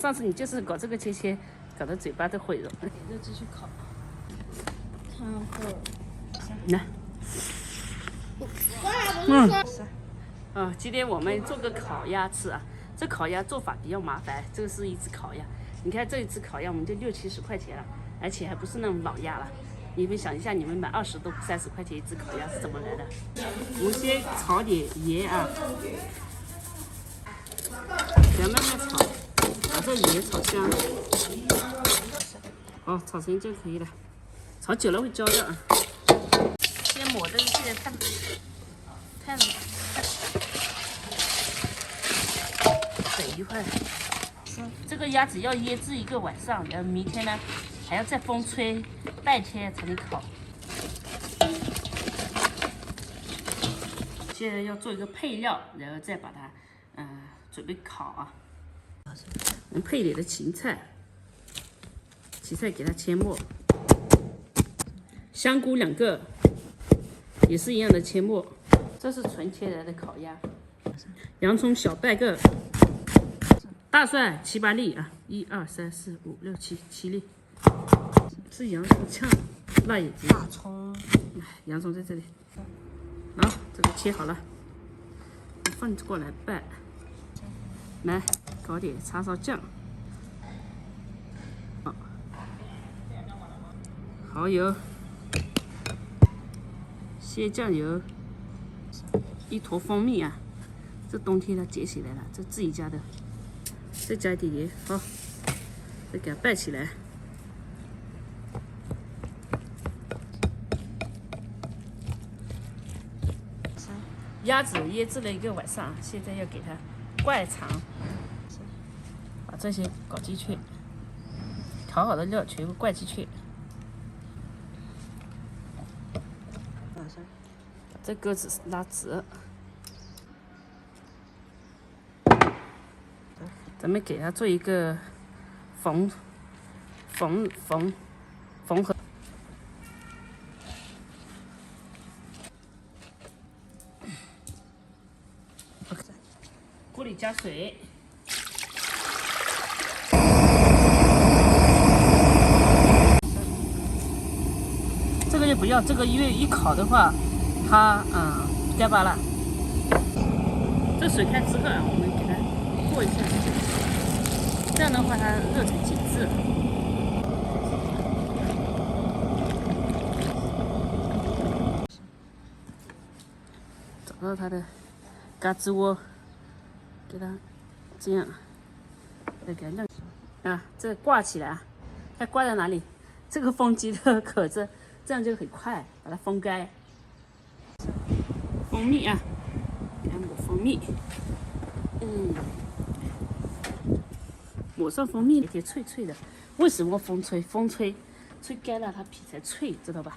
上次你就是搞这个切切，搞得嘴巴都毁了。热继续烤，看会儿。来，今天我们做个烤鸭吃啊。这烤鸭做法比较麻烦，这个是一只烤鸭。你看这一只烤鸭，我们就60-70块钱了，而且还不是那种老鸭了。你们想一下，你们买20多、30块钱一只烤鸭是怎么来的？我们先炒点盐啊，再慢慢炒，把这盐炒香。哦，炒成就可以了，炒久了会焦的啊。先抹这个，现在太等一会儿。这个鸭子要腌制1个晚上，然后明天呢还要再风吹半天才能烤。现在要做一个配料，然后再把它准备烤啊。我们配点的芹菜，给它切末，香菇2个，也是一样的切末。这是纯切来的烤鸭，洋葱小半个，大蒜7、8粒啊，1、2、3、4、5、6、7粒，是洋葱酱，辣眼睛。大葱，洋葱在这里。好，这个切好了，放过来拌。来，搞点叉烧酱，蚝油，鲜酱油，一坨蜂蜜啊，这冬天它结起来了，这自己家的。再加一点盐，好，再给它拌起来。鸭子腌制了1个晚上，现在要给它灌肠，把这些搞进去，调好的料全部灌进去。把这鸽子拉直，咱们给它做一个缝合。锅里加水，这个就不要，这个因为一烤的话，它干巴了。这水开之后啊，我们给它过一下，这样的话它热成紧致。找到它的嘎吱窝。给它这样，再给它晾啊，这挂起来啊，它挂在哪里？这个风机的壳子，这样就很快，把它风干。蜂蜜啊，给它抹蜂蜜，抹上蜂蜜，有点脆脆的。为什么风吹干了，它皮才脆，知道吧？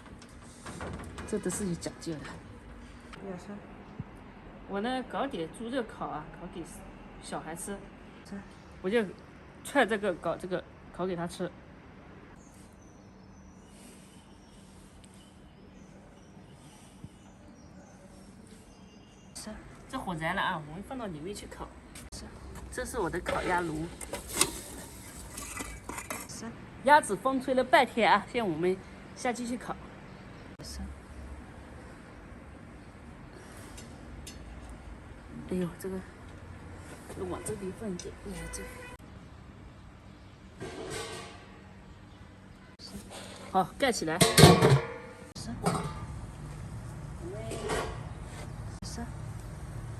这都是有讲究的。我呢搞点猪肉烤啊，烤给小孩吃，我就踹这个搞这个烤给他吃。这火燃了啊，我们放到里面去烤。这是我的烤鸭炉。鸭子风吹了半天啊，现在我们下去去烤。哎呦，这个往这边放一点，好，盖起来。搞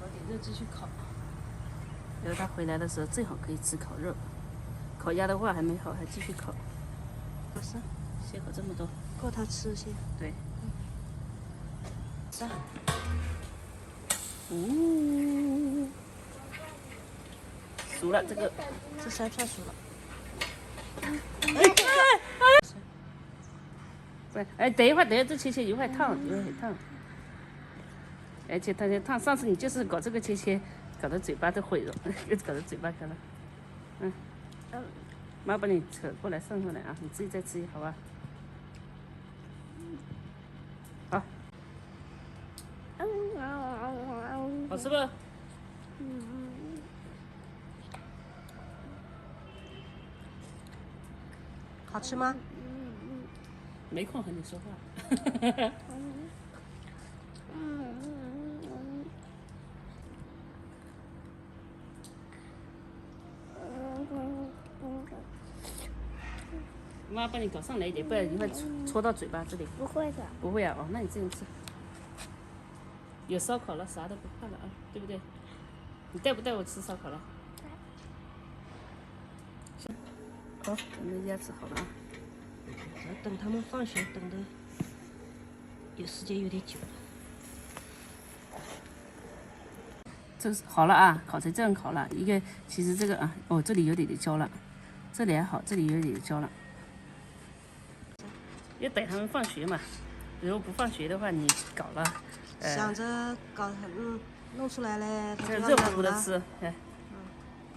点肉继续烤，然后他回来的时候正好可以吃烤肉。烤鸭的话还没好，还继续烤。先烤这么多，够他吃先。对。熟了，这3片熟了。等一会儿，这切一会儿烫，很烫。而且它烫，上次你就是搞这个切，搞得嘴巴都毁了，又搞得嘴巴干了。妈把你扯过来送过来啊，你自己再吃好吧？好。好吃不？好吃吗？没空和你说话。妈帮你搞上来一点，不然一会戳到嘴巴这里。不会的。不会啊，哦，那你这样吃。有烧烤了，啥都不怕了啊，对不对？你带不带我吃烧烤了？行，好，我们鸭子好了啊。等他们放学，等的有时间有点久了。这是好了啊，烤成这样烤了。一个其实这个啊，哦，这里有点焦了，这里还好，这里有点焦了。要等他们放学嘛，如果不放学的话，你搞了，想着搞弄出来嘞，他这就热乎乎的要冷了。吃，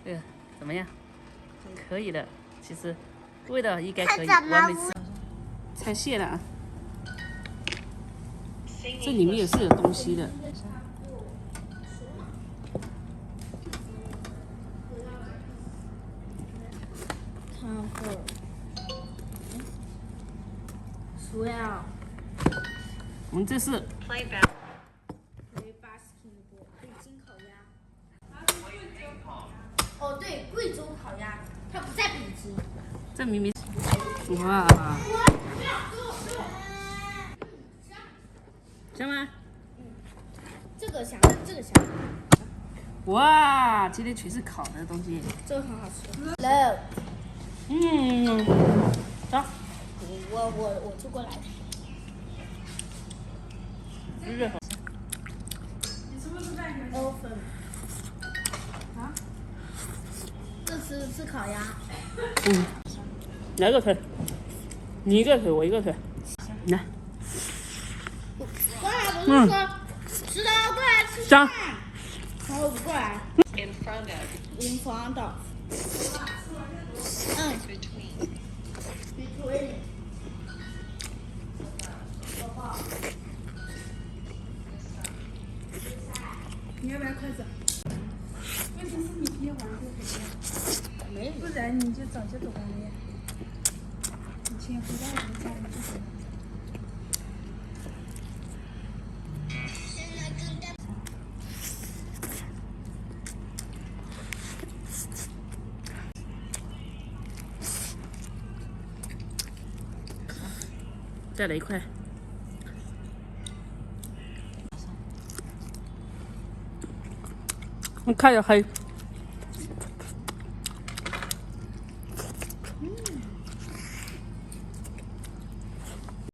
哎，怎么样？可以的，其实味道应该可以，我还没吃。拆蟹了啊，这里面也是有东西的。看会儿。Swell。我们这是可以basketball，北京烤鸭。哦，对，贵州烤鸭，它不在北京。这明明，哇，香吗？这个香，这个香，哇，今天全是烤的东西。这个很好吃。Love，走。我就过来。热好。Oven。啊？这是烤鸭。来个腿，你一个腿，我一个腿，来。过来，不是说，知道过来吃香。然后过来。In front of。Between。你要不要筷子？问题是你别玩就可以了，不然你就早就走了呀。以前回到我们家里就走了。再来一块。你看着黑。